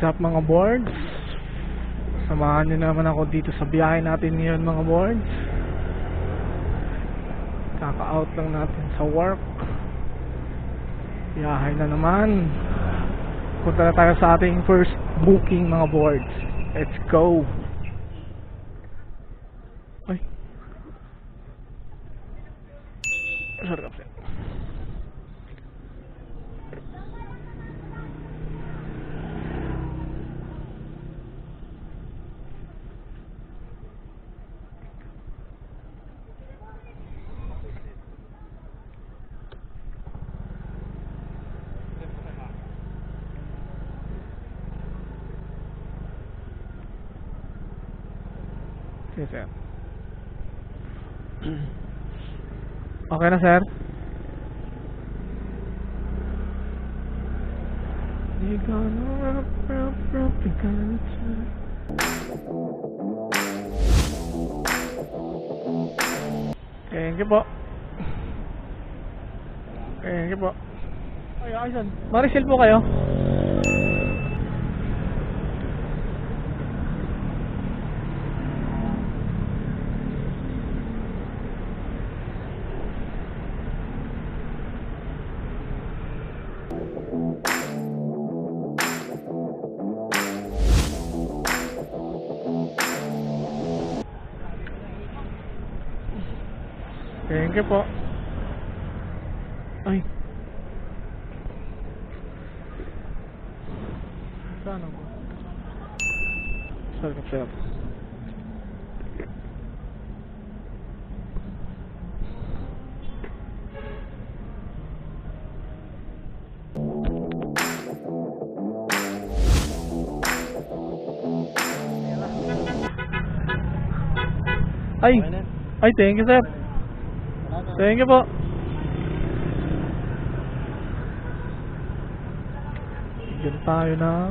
up mga boards? Samahan nyo naman ako dito sa biyahe natin ngayon mga boards. Kaka-out lang natin sa work. Biyahe na naman. Punta na tayo sa ating first booking mga boards. Let's go. Ay. Sorry kasi. Sige, sir. Okay na, sir? Thank you po. Thank you po. Ay, ayun. Marisil po kayo? Thank you po. Ay. Saan ako? Sorry, sir. Ay. Ay, thank you, sir. Thank you po. Bigyan tayo ng